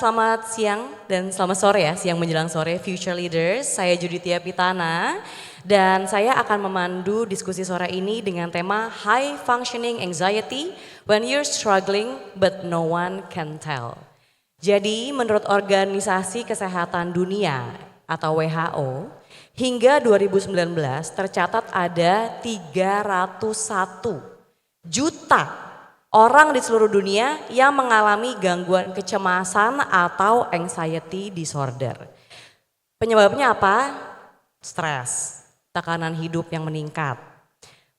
Selamat siang dan selamat sore ya, siang menjelang sore Future Leaders. Saya Judithia Pitana dan saya akan memandu diskusi sore ini dengan tema High Functioning Anxiety When You're Struggling But No One Can Tell. Jadi menurut Organisasi Kesehatan Dunia atau WHO, hingga 2019 tercatat ada 301 juta orang di seluruh dunia yang mengalami gangguan kecemasan atau anxiety disorder. Penyebabnya apa? Stres, tekanan hidup yang meningkat,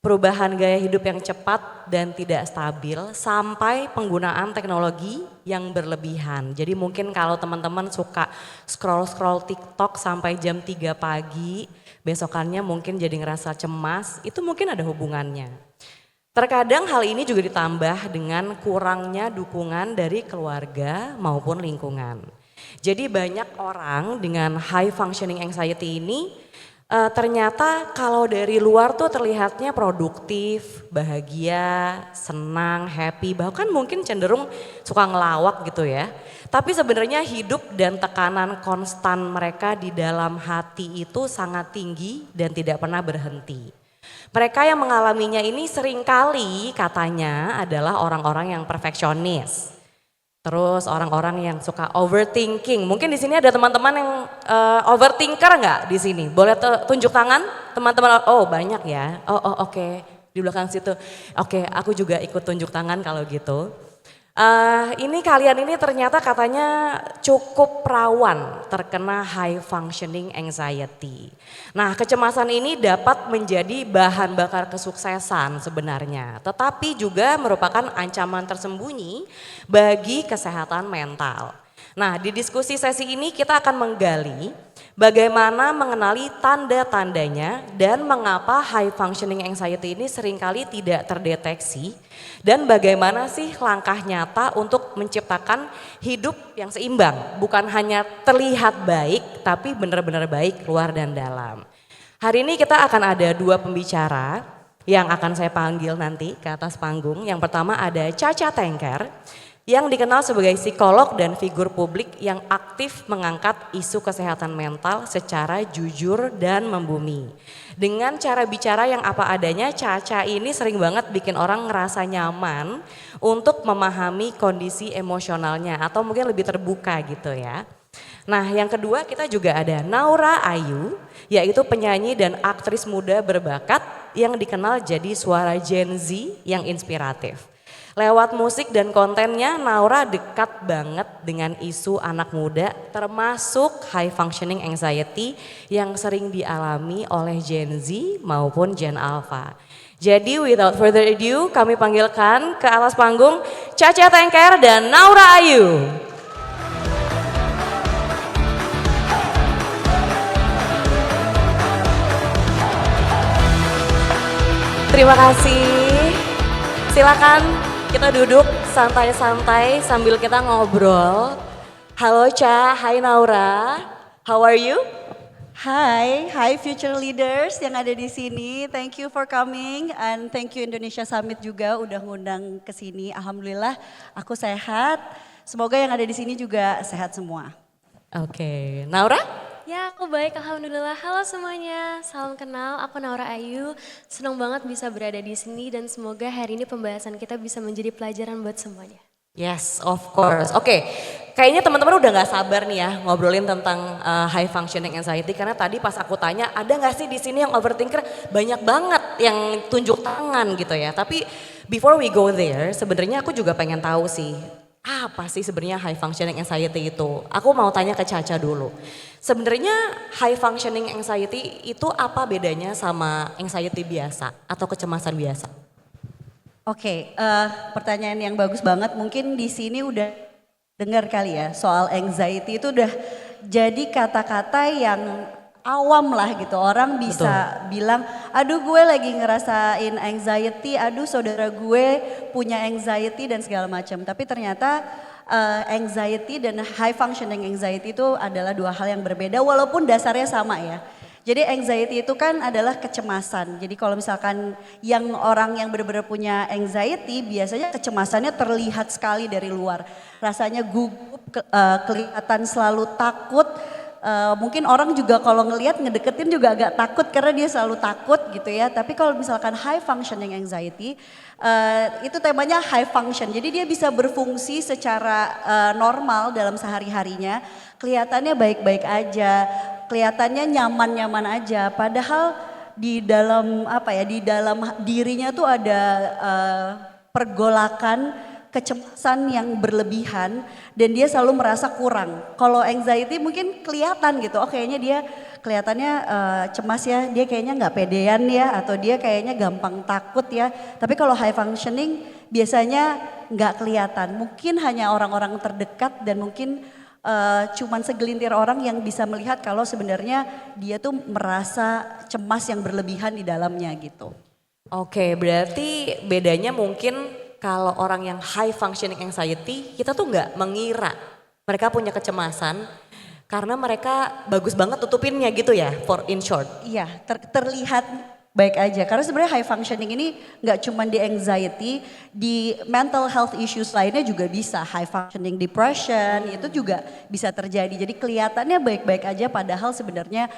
perubahan gaya hidup yang cepat dan tidak stabil, sampai penggunaan teknologi yang berlebihan. Jadi mungkin kalau teman-teman suka scroll-scroll TikTok sampai jam 3 pagi, besokannya mungkin jadi ngerasa cemas, itu mungkin ada hubungannya. Terkadang hal ini juga ditambah dengan kurangnya dukungan dari keluarga maupun lingkungan. Jadi banyak orang dengan high functioning anxiety ini ternyata kalau dari luar tuh terlihatnya produktif, bahagia, senang, happy, bahkan mungkin cenderung suka ngelawak gitu ya. Tapi sebenarnya hidup dan tekanan konstan mereka di dalam hati itu sangat tinggi dan tidak pernah berhenti. Mereka yang mengalaminya ini seringkali katanya adalah orang-orang yang perfeksionis. Terus orang-orang yang suka overthinking. Mungkin di sini ada teman-teman yang overthinker nggak di sini? Boleh tunjuk tangan teman-teman? Oh banyak ya. Oh oke. Di belakang situ. Oke, aku juga ikut tunjuk tangan kalau gitu. Ini kalian ini ternyata katanya cukup rawan terkena high functioning anxiety. Nah, kecemasan ini dapat menjadi bahan bakar kesuksesan sebenarnya, tetapi juga merupakan ancaman tersembunyi bagi kesehatan mental. Nah, di diskusi sesi ini kita akan menggali bagaimana mengenali tanda-tandanya dan mengapa high functioning anxiety ini seringkali tidak terdeteksi dan bagaimana sih langkah nyata untuk menciptakan hidup yang seimbang, bukan hanya terlihat baik tapi benar-benar baik luar dan dalam. Hari ini kita akan ada dua pembicara yang akan saya panggil nanti ke atas panggung. Yang pertama ada Caca Tengker, yang dikenal sebagai psikolog dan figur publik yang aktif mengangkat isu kesehatan mental secara jujur dan membumi. Dengan cara bicara yang apa adanya, Caca ini sering banget bikin orang ngerasa nyaman untuk memahami kondisi emosionalnya atau mungkin lebih terbuka gitu ya. Nah yang kedua kita juga ada Naura Ayu, yaitu penyanyi dan aktris muda berbakat yang dikenal jadi suara Gen Z yang inspiratif. Lewat musik dan kontennya, Naura dekat banget dengan isu anak muda termasuk high functioning anxiety yang sering dialami oleh Gen Z maupun Gen Alpha. Jadi without further ado kami panggilkan ke atas panggung Caca Tengker dan Naura Ayu. Terima kasih, silakan. Kita duduk santai-santai sambil kita ngobrol. Halo Ca, hai Naura, how are you? Hi future leaders yang ada di sini. Thank you for coming and thank you Indonesia Summit juga udah ngundang ke sini. Alhamdulillah aku sehat. Semoga yang ada di sini juga sehat semua. Oke, Naura? Ya aku baik alhamdulillah. Halo semuanya, salam kenal. Aku Naura Ayu. Senang banget bisa berada di sini dan semoga hari ini pembahasan kita bisa menjadi pelajaran buat semuanya. Yes, of course. Oke, kayaknya teman-teman udah gak sabar nih ya ngobrolin tentang high functioning anxiety karena tadi pas aku tanya ada gak sih di sini yang overthinker? Banyak banget yang tunjuk tangan gitu ya. Tapi before we go there, sebenarnya aku juga pengen tahu sih apa sih sebenarnya high functioning anxiety itu? Aku mau tanya ke Caca dulu. Sebenarnya high functioning anxiety itu apa bedanya sama anxiety biasa atau kecemasan biasa? Oke, pertanyaan yang bagus banget. Mungkin di sini udah dengar kali ya soal anxiety itu udah jadi kata-kata yang awam lah gitu. Orang bisa bilang, aduh gue lagi ngerasain anxiety, aduh saudara gue punya anxiety dan segala macam. Tapi ternyata anxiety dan high functioning anxiety itu adalah dua hal yang berbeda walaupun dasarnya sama ya. Jadi anxiety itu kan adalah kecemasan. Jadi kalau misalkan orang yang benar-benar punya anxiety biasanya kecemasannya terlihat sekali dari luar. Rasanya gugup, kelihatan selalu takut. Mungkin orang juga kalau ngelihat ngedeketin juga agak takut karena dia selalu takut gitu ya. Tapi kalau misalkan high functioning anxiety, itu temanya high function. Jadi dia bisa berfungsi secara normal dalam sehari-harinya. Kelihatannya baik-baik aja, kelihatannya nyaman-nyaman aja. Padahal di dalam di dalam dirinya tuh ada pergolakan kecemasan yang berlebihan dan dia selalu merasa kurang. Kalau anxiety mungkin kelihatan gitu, oh kayaknya dia kelihatannya cemas ya, dia kayaknya nggak pedean ya, atau dia kayaknya gampang takut ya. Tapi kalau high functioning biasanya nggak kelihatan, mungkin hanya orang-orang terdekat dan mungkin cuman segelintir orang yang bisa melihat kalau sebenarnya dia tuh merasa cemas yang berlebihan di dalamnya gitu. Oke, berarti bedanya mungkin kalau orang yang high functioning anxiety, kita tuh nggak mengira mereka punya kecemasan karena mereka bagus banget tutupinnya gitu ya, for in short. Iya, terlihat baik aja. Karena sebenarnya high functioning ini nggak cuma di anxiety, di mental health issues lainnya juga bisa. High functioning depression itu juga bisa terjadi. Jadi kelihatannya baik-baik aja padahal sebenarnya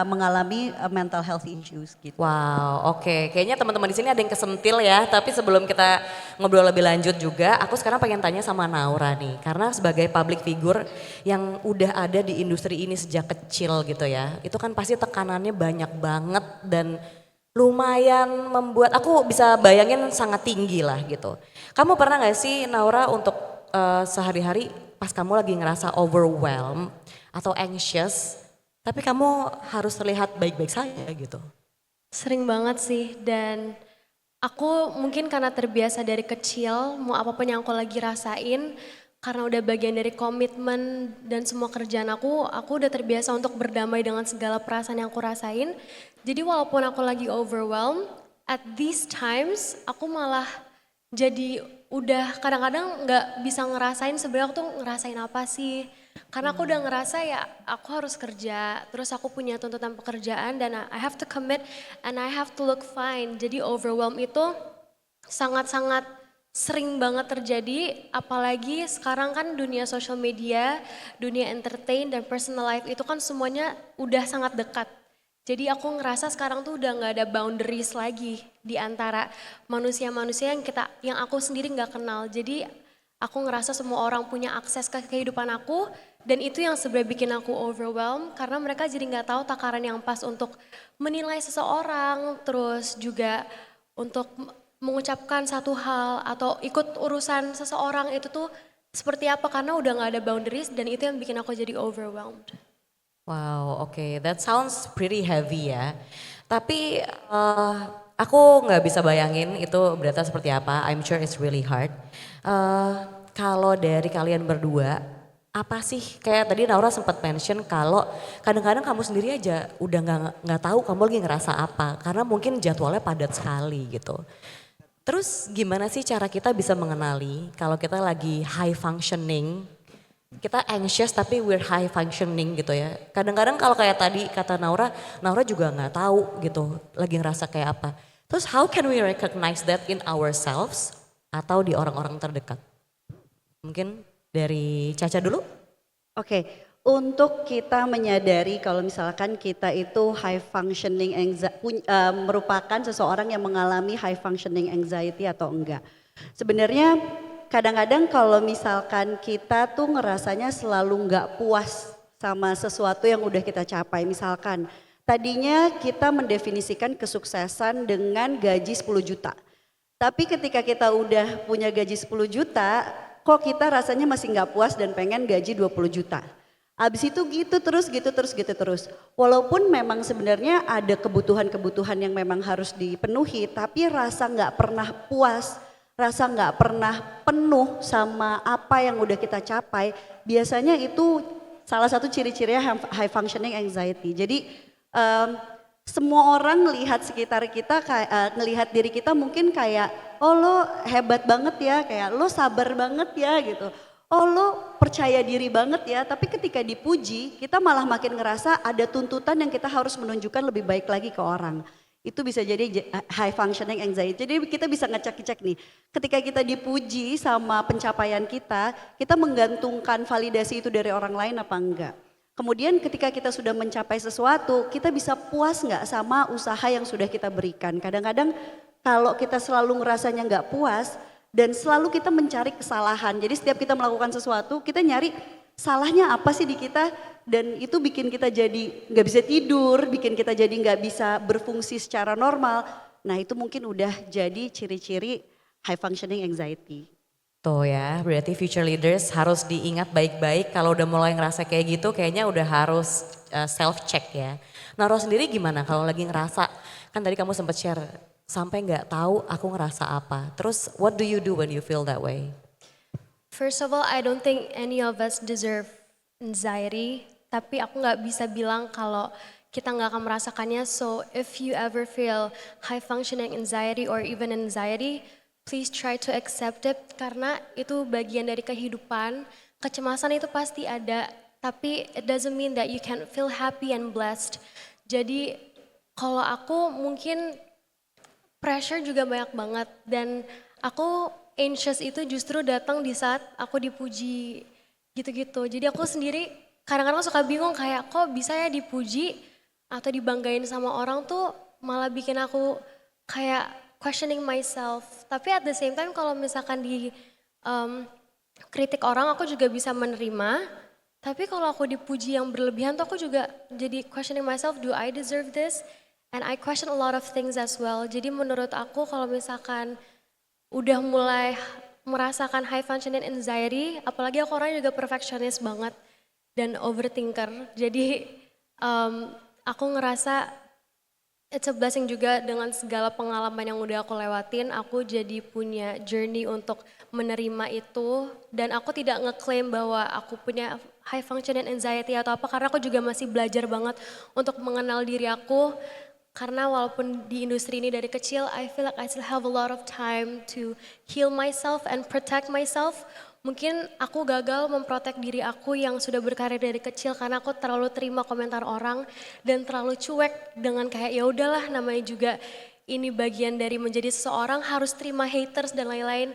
mengalami mental health issues gitu. Wow, oke. Kayaknya teman-teman di sini ada yang kesentil ya. Tapi sebelum kita ngobrol lebih lanjut juga, aku sekarang pengen tanya sama Naura nih. Karena sebagai public figure yang udah ada di industri ini sejak kecil gitu ya. Itu kan pasti tekanannya banyak banget dan lumayan membuat aku bisa bayangin sangat tinggi lah gitu. Kamu pernah gak sih Naura untuk sehari-hari pas kamu lagi ngerasa overwhelmed atau anxious, tapi kamu harus terlihat baik-baik saja gitu? Sering banget sih, dan aku mungkin karena terbiasa dari kecil, mau apapun yang aku lagi rasain, karena udah bagian dari komitmen dan semua kerjaan aku udah terbiasa untuk berdamai dengan segala perasaan yang aku rasain. Jadi walaupun aku lagi overwhelmed, at these times aku malah jadi udah kadang-kadang nggak bisa ngerasain sebenarnya aku tuh ngerasain apa sih. Karena aku udah ngerasa ya aku harus kerja, terus aku punya tuntutan pekerjaan dan I have to commit and I have to look fine. Jadi overwhelm itu sangat-sangat sering banget terjadi, apalagi sekarang kan dunia social media, dunia entertain dan personal life itu kan semuanya udah sangat dekat. Jadi aku ngerasa sekarang tuh udah nggak ada boundaries lagi di antara manusia-manusia yang aku sendiri nggak kenal. Jadi aku ngerasa semua orang punya akses ke kehidupan aku dan itu yang sebenarnya bikin aku overwhelmed karena mereka jadi nggak tahu takaran yang pas untuk menilai seseorang, terus juga untuk mengucapkan satu hal atau ikut urusan seseorang itu tuh seperti apa karena udah gak ada boundaries dan itu yang bikin aku jadi overwhelmed. Wow, oke, that sounds pretty heavy ya. Tapi aku nggak bisa bayangin itu beratnya seperti apa. I'm sure it's really hard. Kalau dari kalian berdua, apa sih kayak tadi Naura sempat mention kalau kadang-kadang kamu sendiri aja udah nggak tahu kamu lagi ngerasa apa karena mungkin jadwalnya padat sekali gitu. Terus gimana sih cara kita bisa mengenali kalau kita lagi high functioning, kita anxious tapi we're high functioning gitu ya. Kadang-kadang kalau kayak tadi kata Naura, Naura juga nggak tahu gitu lagi ngerasa kayak apa. Terus how can we recognize that in ourselves atau di orang-orang terdekat? Mungkin dari Caca dulu? Oke. Untuk kita menyadari kalau misalkan kita itu high functioning merupakan seseorang yang mengalami high functioning anxiety atau enggak. Sebenarnya kadang-kadang kalau misalkan kita tuh ngerasanya selalu enggak puas sama sesuatu yang udah kita capai. Misalkan tadinya kita mendefinisikan kesuksesan dengan gaji 10 juta. Tapi ketika kita udah punya gaji 10 juta, kok kita rasanya masih enggak puas dan pengen gaji 20 juta. Abis itu gitu terus. Walaupun memang sebenarnya ada kebutuhan-kebutuhan yang memang harus dipenuhi, tapi rasa nggak pernah puas, rasa nggak pernah penuh sama apa yang udah kita capai. Biasanya itu salah satu ciri-cirinya high functioning anxiety. Jadi semua orang ngelihat sekitar kita, ngelihat diri kita mungkin kayak, oh lo hebat banget ya, kayak lo sabar banget ya gitu. oh lo percaya diri banget ya, tapi ketika dipuji kita malah makin ngerasa ada tuntutan yang kita harus menunjukkan lebih baik lagi ke orang. Itu bisa jadi high functioning anxiety. Jadi kita bisa ngecek-cek nih, ketika kita dipuji sama pencapaian kita menggantungkan validasi itu dari orang lain apa enggak. Kemudian ketika kita sudah mencapai sesuatu, kita bisa puas nggak sama usaha yang sudah kita berikan. Kadang-kadang kalau kita selalu ngerasanya nggak puas, dan selalu kita mencari kesalahan. Jadi setiap kita melakukan sesuatu, kita nyari salahnya apa sih di kita. Dan itu bikin kita jadi nggak bisa tidur, bikin kita jadi nggak bisa berfungsi secara normal. Nah itu mungkin udah jadi ciri-ciri high functioning anxiety. Tuh ya, berarti future leaders harus diingat baik-baik kalau udah mulai ngerasa kayak gitu kayaknya udah harus self check ya. Nah Ro sendiri gimana kalau lagi ngerasa, kan tadi kamu sempat share sampai nggak tahu aku ngerasa apa. Terus what do you do when you feel that way? First of all, I don't think any of us deserve anxiety. Tapi aku nggak bisa bilang kalau kita nggak akan merasakannya. So if you ever feel high functioning anxiety or even anxiety, please try to accept it. Karena itu bagian dari kehidupan. Kecemasan itu pasti ada. Tapi it doesn't mean that you can feel happy and blessed. Jadi kalau aku mungkin pressure juga banyak banget dan aku anxious itu justru datang di saat aku dipuji gitu-gitu. Jadi aku sendiri kadang-kadang suka bingung kayak kok bisa ya dipuji atau dibanggain sama orang tuh malah bikin aku kayak questioning myself. Tapi at the same time kalau misalkan di kritik orang aku juga bisa menerima. Tapi kalau aku dipuji yang berlebihan tuh aku juga jadi questioning myself, do I deserve this? And I question a lot of things as well. Jadi menurut aku kalau misalkan udah mulai merasakan high functioning anxiety, apalagi aku orangnya juga perfectionist banget dan overthinker. Jadi aku ngerasa it's a blessing juga dengan segala pengalaman yang udah aku lewatin, aku jadi punya journey untuk menerima itu dan aku tidak ngeklaim bahwa aku punya high functioning anxiety atau apa karena aku juga masih belajar banget untuk mengenal diri aku. Karena walaupun di industri ini dari kecil, I feel like I still have a lot of time to heal myself and protect myself. Mungkin aku gagal memprotek diri aku yang sudah berkarir dari kecil karena aku terlalu terima komentar orang dan terlalu cuek dengan kayak ya udahlah namanya juga ini bagian dari menjadi seseorang harus terima haters dan lain-lain.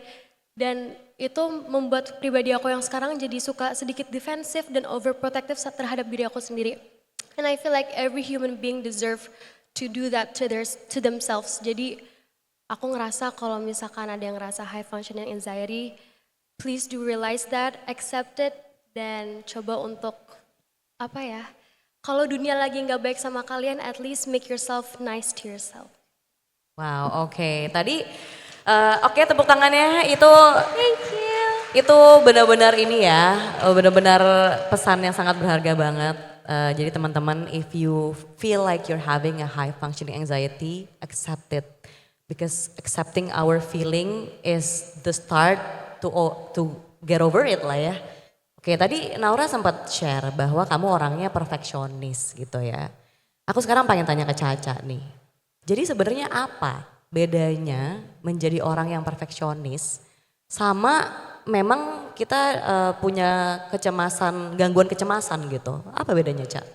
Dan itu membuat pribadi aku yang sekarang jadi suka sedikit defensif dan overprotective terhadap diri aku sendiri. And I feel like every human being deserve to do that to themselves. Jadi aku ngerasa kalau misalkan ada yang ngerasa high functioning anxiety, please do realize that, accept it, dan coba untuk apa ya? Kalau dunia lagi nggak baik sama kalian, at least make yourself nice to yourself. Wow, oke. Tadi oke, tepuk tangannya itu. Thank you. Itu benar-benar ini ya, benar-benar pesan yang sangat berharga banget. Jadi teman-teman, if you feel like you're having a high functioning anxiety, accept it. Because accepting our feeling is the start to get over it lah ya. Oke, tadi Naura sempat share bahwa kamu orangnya perfeksionis gitu ya. Aku sekarang pengen tanya ke Caca nih. Jadi sebenarnya apa bedanya menjadi orang yang perfeksionis sama memang kita punya kecemasan, gangguan kecemasan gitu. Apa bedanya, Cak?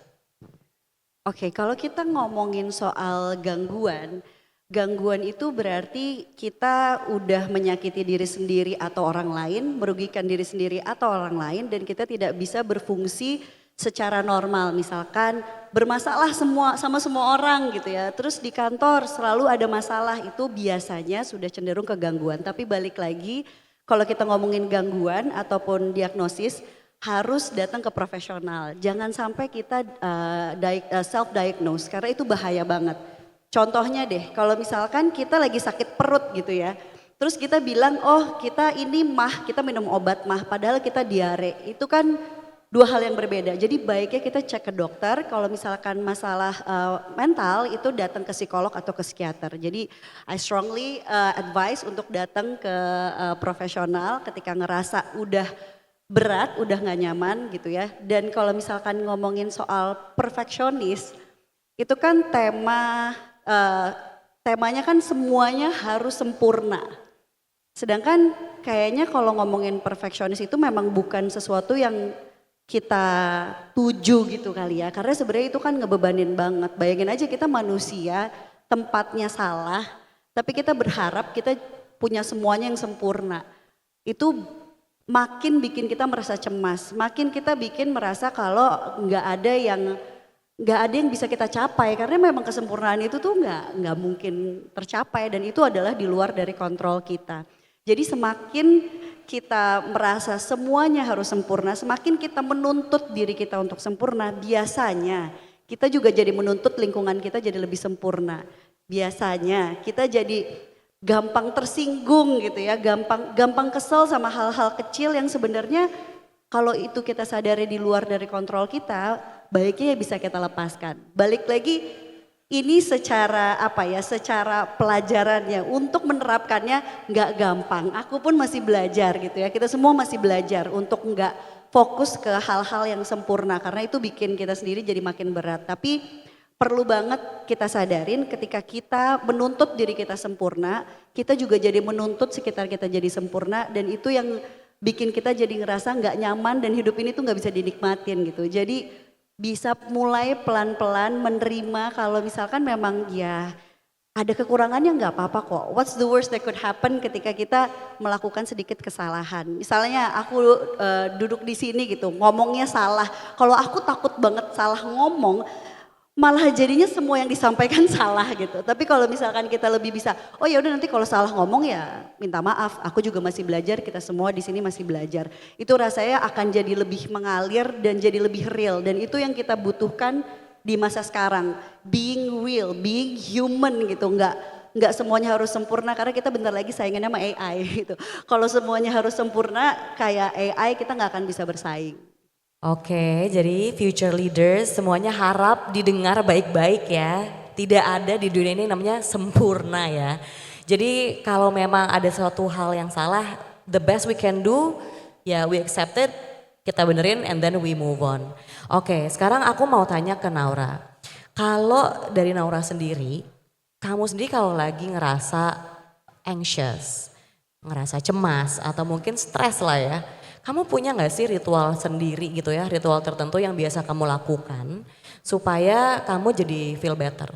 Oke, kalau kita ngomongin soal gangguan, gangguan itu berarti kita udah menyakiti diri sendiri atau orang lain, merugikan diri sendiri atau orang lain dan kita tidak bisa berfungsi secara normal. Misalkan bermasalah sama semua orang gitu ya. Terus di kantor selalu ada masalah, itu biasanya sudah cenderung ke gangguan. Tapi balik lagi, kalau kita ngomongin gangguan ataupun diagnosis harus datang ke profesional. Jangan sampai kita self-diagnose karena itu bahaya banget. Contohnya deh, kalau misalkan kita lagi sakit perut gitu ya. Terus kita bilang, oh kita ini mah, kita minum obat mah padahal kita diare. Itu kan dua hal yang berbeda. Jadi baiknya kita cek ke dokter, kalau misalkan masalah mental itu datang ke psikolog atau ke psikiater. Jadi I strongly advise untuk datang ke profesional ketika ngerasa udah berat, udah gak nyaman gitu ya. Dan kalau misalkan ngomongin soal perfeksionis, itu kan temanya kan semuanya harus sempurna. Sedangkan kayaknya kalau ngomongin perfeksionis itu memang bukan sesuatu yang kita tuju gitu kali ya. Karena sebenarnya itu kan ngebebanin banget. Bayangin aja kita manusia, tempatnya salah, tapi kita berharap kita punya semuanya yang sempurna. Itu makin bikin kita merasa cemas, makin kita bikin merasa kalau nggak ada yang bisa kita capai karena memang kesempurnaan itu tuh nggak mungkin tercapai dan itu adalah di luar dari kontrol kita. Jadi semakin kita merasa semuanya harus sempurna, semakin kita menuntut diri kita untuk sempurna, biasanya kita juga jadi menuntut lingkungan kita jadi lebih sempurna. Biasanya kita jadi gampang tersinggung gitu ya, gampang kesel sama hal-hal kecil yang sebenarnya kalau itu kita sadari di luar dari kontrol kita, baiknya ya bisa kita lepaskan. Balik lagi ini secara secara pelajarannya untuk menerapkannya nggak gampang. Aku pun masih belajar gitu ya. Kita semua masih belajar untuk nggak fokus ke hal-hal yang sempurna karena itu bikin kita sendiri jadi makin berat. Tapi perlu banget kita sadarin ketika kita menuntut diri kita sempurna, kita juga jadi menuntut sekitar kita jadi sempurna dan itu yang bikin kita jadi ngerasa nggak nyaman dan hidup ini tuh nggak bisa dinikmatin gitu. Jadi bisa mulai pelan-pelan menerima kalau misalkan memang ya ada kekurangannya nggak apa-apa kok. What's the worst that could happen ketika kita melakukan sedikit kesalahan. Misalnya aku duduk di sini gitu ngomongnya salah. Kalau aku takut banget salah ngomong malah jadinya semua yang disampaikan salah gitu. Tapi kalau misalkan kita lebih bisa, oh ya udah nanti kalau salah ngomong ya minta maaf. Aku juga masih belajar, kita semua di sini masih belajar. Itu rasanya akan jadi lebih mengalir dan jadi lebih real. Dan itu yang kita butuhkan di masa sekarang. Being real, being human gitu. Nggak semuanya harus sempurna karena kita bentar lagi saingannya sama AI gitu. Kalau semuanya harus sempurna kayak AI kita nggak akan bisa bersaing. Oke, jadi future leaders semuanya harap didengar baik-baik ya. Tidak ada di dunia ini namanya sempurna ya. Jadi kalau memang ada suatu hal yang salah, the best we can do ya we accept it, kita benerin and then we move on. Oke, sekarang aku mau tanya ke Naura. Kalau dari Naura sendiri, kamu sendiri kalau lagi ngerasa anxious, ngerasa cemas atau mungkin stres lah ya. Kamu punya gak sih ritual sendiri gitu ya, ritual tertentu yang biasa kamu lakukan supaya kamu jadi feel better?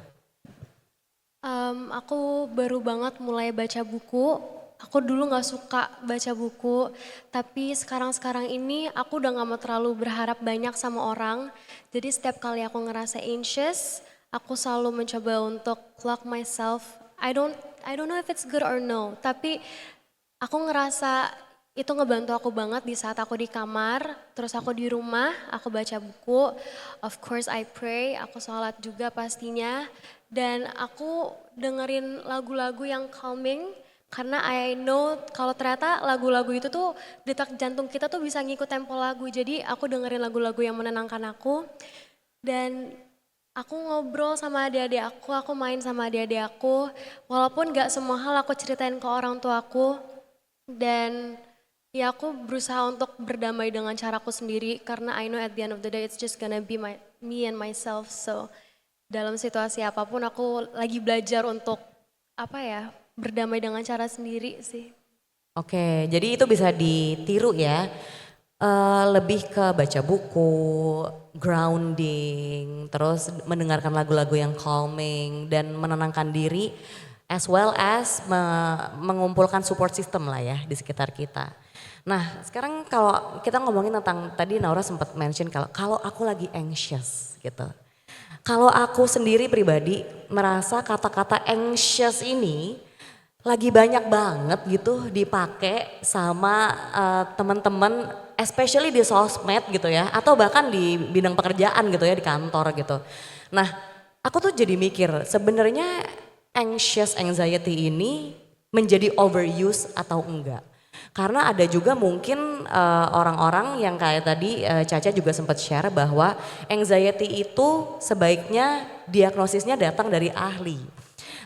Aku baru banget mulai baca buku. Aku dulu gak suka baca buku, tapi sekarang-sekarang ini aku udah gak mau terlalu berharap banyak sama orang. Jadi setiap kali aku ngerasa anxious, aku selalu mencoba untuk lock myself. I don't know if it's good or no, tapi aku ngerasa itu ngebantu aku banget di saat aku di kamar, terus aku di rumah, aku baca buku, of course I pray, aku sholat juga pastinya, dan aku dengerin lagu-lagu yang calming, karena I know kalau ternyata lagu-lagu itu tuh detak jantung kita tuh bisa ngikut tempo lagu, jadi aku dengerin lagu-lagu yang menenangkan aku, dan aku ngobrol sama adik-adik aku main sama adik-adik aku, walaupun gak semua hal aku ceritain ke orang tua aku, dan ya aku berusaha untuk berdamai dengan caraku sendiri karena I know at the end of the day it's just gonna be me and myself. So dalam situasi apapun aku lagi belajar untuk berdamai dengan cara sendiri sih. Oke, jadi itu bisa ditiru ya. Lebih ke baca buku, grounding, terus mendengarkan lagu-lagu yang calming dan menenangkan diri as well as mengumpulkan support system lah ya di sekitar kita. Nah sekarang kalau kita ngomongin tentang tadi Naura sempat mention kalau aku lagi anxious gitu. Kalau aku sendiri pribadi merasa kata-kata anxious ini lagi banyak banget gitu dipakai sama teman-teman especially di sosmed gitu ya atau bahkan di bidang pekerjaan gitu ya di kantor gitu. Nah aku tuh jadi mikir sebenarnya anxiety ini menjadi overuse atau enggak. Karena ada juga mungkin orang-orang yang kayak tadi Caca juga sempat share bahwa anxiety itu sebaiknya diagnosisnya datang dari ahli.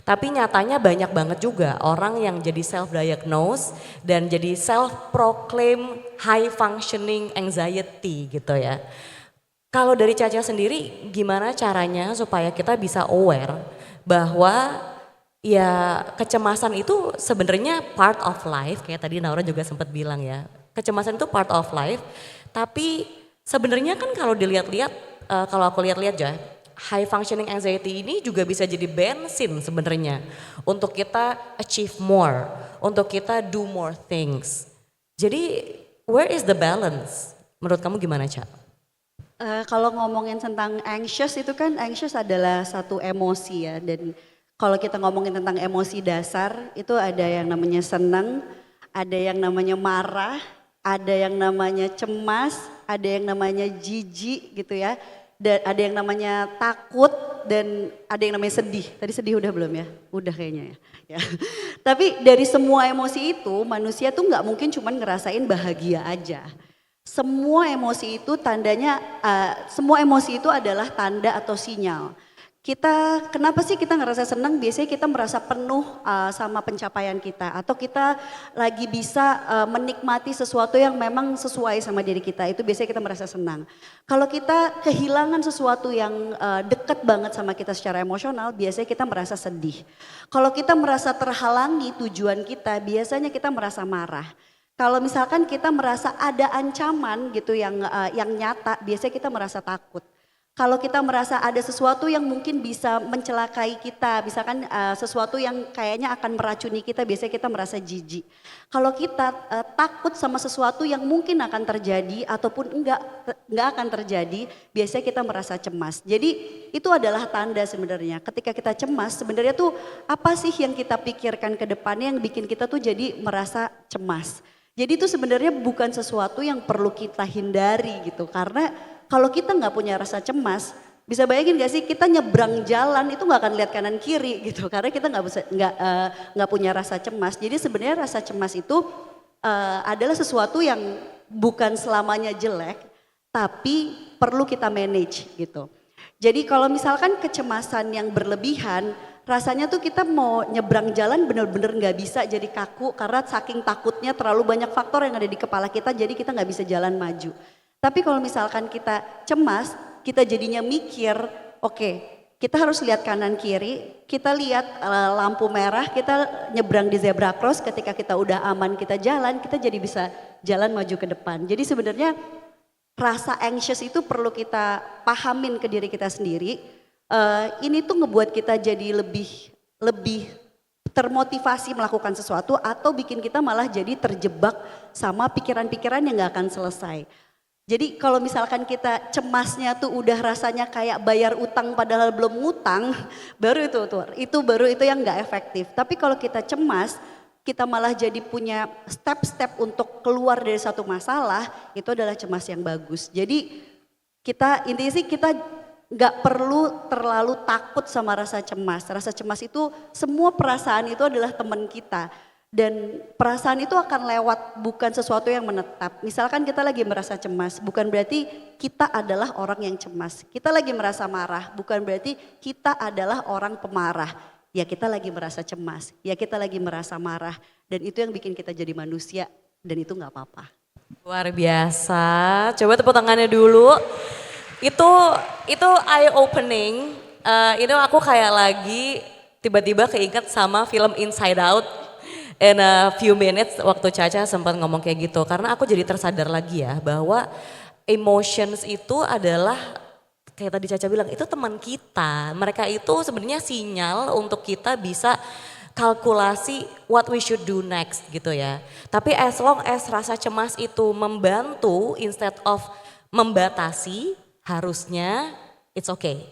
Tapi nyatanya banyak banget juga orang yang jadi self-diagnose dan jadi self-proclaim high functioning anxiety gitu ya. Kalau dari Caca sendiri gimana caranya supaya kita bisa aware bahwa Ya kecemasan itu sebenarnya part of life, kayak tadi Naura juga sempat bilang ya. Kecemasan itu part of life, tapi sebenarnya kan kalau dilihat-lihat, kalau aku lihat-lihat ya, high functioning anxiety ini juga bisa jadi bensin sebenarnya untuk kita achieve more, untuk kita do more things. Jadi where is the balance? Menurut kamu gimana, Ca? Kalau ngomongin tentang anxious itu kan anxious adalah satu emosi ya, dan kalau kita ngomongin tentang emosi dasar itu ada yang namanya senang, ada yang namanya marah, ada yang namanya cemas, ada yang namanya jijik gitu ya, dan ada yang namanya takut, dan ada yang namanya sedih. Tadi sedih udah belum ya? Udah kayaknya ya. Ya. Tapi dari semua emosi itu manusia tuh nggak mungkin cuman ngerasain bahagia aja. Semua emosi itu tandanya, semua emosi itu adalah tanda atau sinyal. Kenapa sih kita ngerasa senang? Biasanya kita merasa penuh sama pencapaian kita, atau kita lagi bisa menikmati sesuatu yang memang sesuai sama diri kita. Itu biasanya kita merasa senang. Kalau kita kehilangan sesuatu yang dekat banget sama kita secara emosional, biasanya kita merasa sedih. Kalau kita merasa terhalangi tujuan kita, biasanya kita merasa marah. Kalau misalkan kita merasa ada ancaman gitu yang nyata, biasanya kita merasa takut. Kalau kita merasa ada sesuatu yang mungkin bisa mencelakai kita, misalkan sesuatu yang kayaknya akan meracuni kita, biasanya kita merasa jijik. Kalau kita takut sama sesuatu yang mungkin akan terjadi ataupun enggak akan terjadi, biasanya kita merasa cemas. Jadi itu adalah tanda sebenarnya. Ketika kita cemas, sebenarnya tuh apa sih yang kita pikirkan ke depannya yang bikin kita tuh jadi merasa cemas. Jadi itu sebenarnya bukan sesuatu yang perlu kita hindari gitu, karena kalau kita nggak punya rasa cemas, bisa bayangin gak sih kita nyebrang jalan itu nggak akan lihat kanan kiri gitu, karena kita nggak punya rasa cemas. Jadi sebenarnya rasa cemas itu adalah sesuatu yang bukan selamanya jelek, tapi perlu kita manage gitu. Jadi kalau misalkan kecemasan yang berlebihan, rasanya tuh kita mau nyebrang jalan bener-bener nggak bisa, jadi kaku karena saking takutnya terlalu banyak faktor yang ada di kepala kita, jadi kita nggak bisa jalan maju. Tapi kalau misalkan kita cemas, kita jadinya mikir, oke, kita harus lihat kanan kiri, kita lihat lampu merah, kita nyebrang di zebra cross, ketika kita udah aman kita jalan, kita jadi bisa jalan maju ke depan. Jadi sebenarnya rasa anxious itu perlu kita pahamin ke diri kita sendiri. Ini tuh ngebuat kita jadi lebih termotivasi melakukan sesuatu, atau bikin kita malah jadi terjebak sama pikiran-pikiran yang gak akan selesai. Jadi kalau misalkan kita cemasnya tuh udah rasanya kayak bayar utang padahal belum ngutang, baru itu yang gak efektif. Tapi kalau kita cemas, kita malah jadi punya step-step untuk keluar dari satu masalah, itu adalah cemas yang bagus. Jadi intinya sih kita nggak perlu terlalu takut sama rasa cemas. Rasa cemas itu, semua perasaan itu adalah teman kita. Dan perasaan itu akan lewat, bukan sesuatu yang menetap. Misalkan kita lagi merasa cemas, bukan berarti kita adalah orang yang cemas. Kita lagi merasa marah, bukan berarti kita adalah orang pemarah. Ya kita lagi merasa cemas, ya kita lagi merasa marah. Dan itu yang bikin kita jadi manusia, dan itu gak apa-apa. Luar biasa, coba tepuk tangannya dulu. Itu eye opening. Itu aku kayak lagi tiba-tiba keinget sama film Inside Out. In a few minutes waktu Caca sempat ngomong kayak gitu. Karena aku jadi tersadar lagi ya bahwa emotions itu adalah kayak tadi Caca bilang, itu teman kita. Mereka itu sebenarnya sinyal untuk kita bisa kalkulasi what we should do next gitu ya. Tapi as long as rasa cemas itu membantu instead of membatasi, harusnya it's okay.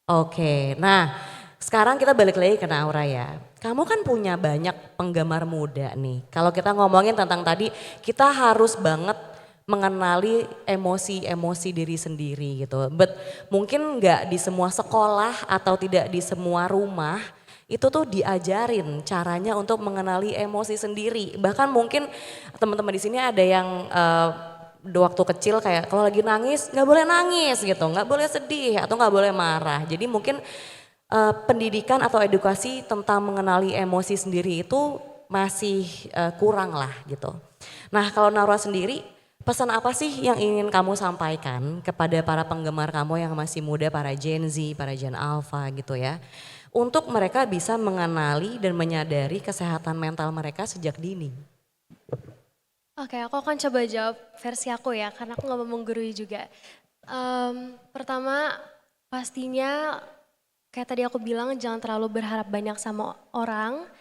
Oke, nah sekarang kita balik lagi ke Naura ya. Kamu kan punya banyak penggemar muda nih. Kalau kita ngomongin tentang tadi, kita harus banget mengenali emosi-emosi diri sendiri gitu. But mungkin nggak di semua sekolah atau tidak di semua rumah itu tuh diajarin caranya untuk mengenali emosi sendiri. Bahkan mungkin teman-teman di sini ada yang waktu kecil kayak kalau lagi nangis nggak boleh nangis gitu, nggak boleh sedih atau nggak boleh marah. Jadi mungkin pendidikan atau edukasi tentang mengenali emosi sendiri itu masih kurang lah gitu. Nah kalau Naura sendiri Pesan apa sih yang ingin kamu sampaikan kepada para penggemar kamu yang masih muda, para Gen Z, para Gen Alpha gitu ya. Untuk mereka bisa mengenali dan menyadari kesehatan mental mereka sejak dini. Oke, aku akan coba jawab versi aku ya, karena aku nggak mau menggurui juga. Pertama, pastinya kayak tadi aku bilang jangan terlalu berharap banyak sama orang.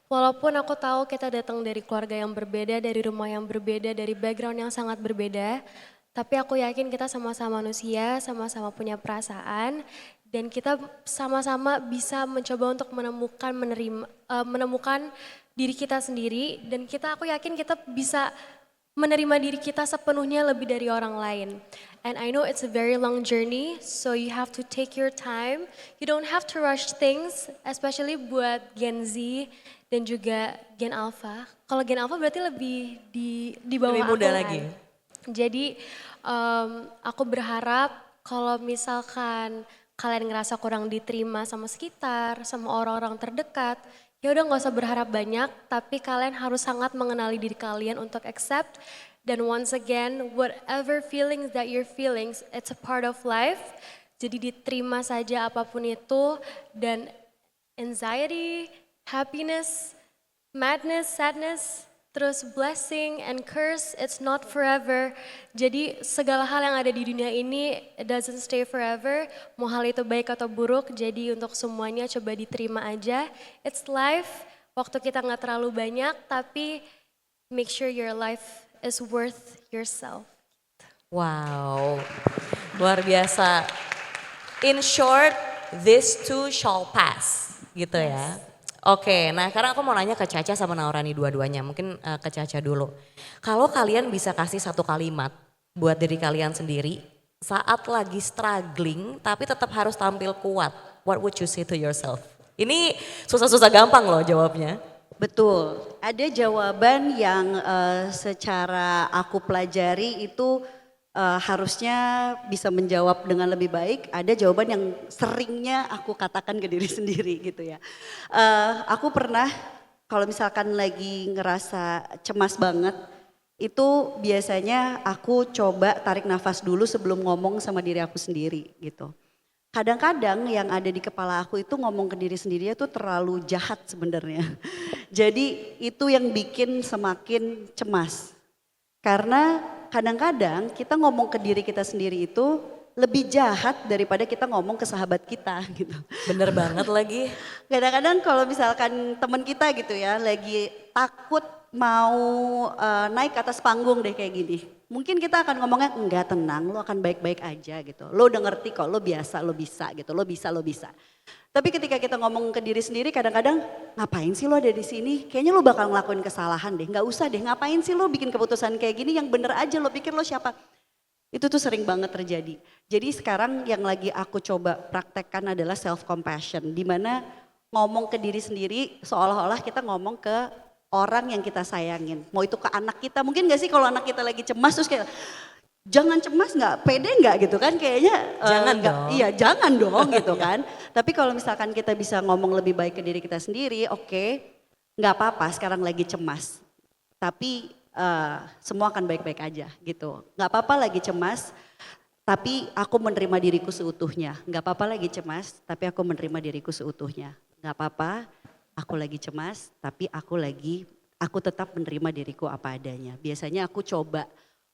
Walaupun aku tahu kita datang dari keluarga yang berbeda, dari rumah yang berbeda, dari background yang sangat berbeda. Tapi aku yakin kita sama-sama manusia, sama-sama punya perasaan. Dan kita sama-sama bisa mencoba untuk menemukan diri kita sendiri. Dan aku yakin kita bisa menerima diri kita sepenuhnya lebih dari orang lain. And I know it's a very long journey, so you have to take your time. You don't have to rush things, especially buat Gen Z dan juga Gen Alpha. Kalau Gen Alpha berarti lebih di bawah Lebih aku muda kan. lagi. Jadi aku berharap kalau misalkan kalian ngerasa kurang diterima sama sekitar, sama orang-orang terdekat, ya udah nggak usah berharap banyak, tapi kalian harus sangat mengenali diri kalian untuk accept. Dan once again, whatever feelings that you're feeling, it's a part of life. Jadi diterima saja apapun itu, dan anxiety, happiness, madness, sadness, terus blessing and curse, it's not forever. Jadi segala hal yang ada di dunia ini, it doesn't stay forever. Mau hal itu baik atau buruk, jadi untuk semuanya coba diterima aja. It's life, waktu kita nggak terlalu banyak, tapi make sure your life is worth yourself. Wow, luar biasa. In short, this too shall pass, gitu ya. Oke, nah karena aku mau nanya ke Caca sama Naurani dua-duanya, mungkin ke Caca dulu. Kalau kalian bisa kasih satu kalimat buat diri kalian sendiri saat lagi struggling tapi tetap harus tampil kuat, what would you say to yourself? Ini susah-susah gampang loh jawabnya. Betul, ada jawaban yang secara aku pelajari itu harusnya bisa menjawab dengan lebih baik. Ada jawaban yang seringnya aku katakan ke diri sendiri gitu ya. Aku pernah kalau misalkan lagi ngerasa cemas banget, itu biasanya aku coba tarik nafas dulu sebelum ngomong sama diri aku sendiri gitu. Kadang-kadang yang ada di kepala aku itu ngomong ke diri sendiri itu terlalu jahat sebenarnya. Jadi itu yang bikin semakin cemas. Karena kadang-kadang kita ngomong ke diri kita sendiri itu lebih jahat daripada kita ngomong ke sahabat kita gitu. Bener banget lagi. Kadang-kadang kalau misalkan teman kita gitu ya lagi takut mau naik ke atas panggung deh kayak gini. Mungkin kita akan ngomongnya enggak, tenang, lo akan baik-baik aja gitu. Lo udah ngerti kok, lo biasa, lo bisa gitu, lo bisa, lo bisa. Tapi ketika kita ngomong ke diri sendiri kadang-kadang ngapain sih lo ada di sini? Kayaknya lo bakal ngelakuin kesalahan deh, nggak usah deh, ngapain sih lo bikin keputusan kayak gini yang bener aja, lo pikir lo siapa? Itu tuh sering banget terjadi. Jadi sekarang yang lagi aku coba praktekkan adalah self compassion, di mana ngomong ke diri sendiri seolah-olah kita ngomong ke orang yang kita sayangin. Mau itu ke anak kita, mungkin gak sih kalau anak kita lagi cemas terus kayak jangan cemas nggak, pede nggak gitu kan kayaknya. Jangan nggak, dong. iya jangan dong gitu kan. Tapi kalau misalkan kita bisa ngomong lebih baik ke diri kita sendiri, oke, nggak apa-apa sekarang lagi cemas. Tapi semua akan baik-baik aja gitu. Nggak apa-apa lagi cemas, tapi aku menerima diriku seutuhnya. Nggak apa-apa lagi cemas, tapi aku menerima diriku seutuhnya. Nggak apa-apa, aku lagi cemas, tapi aku tetap menerima diriku apa adanya. Biasanya aku coba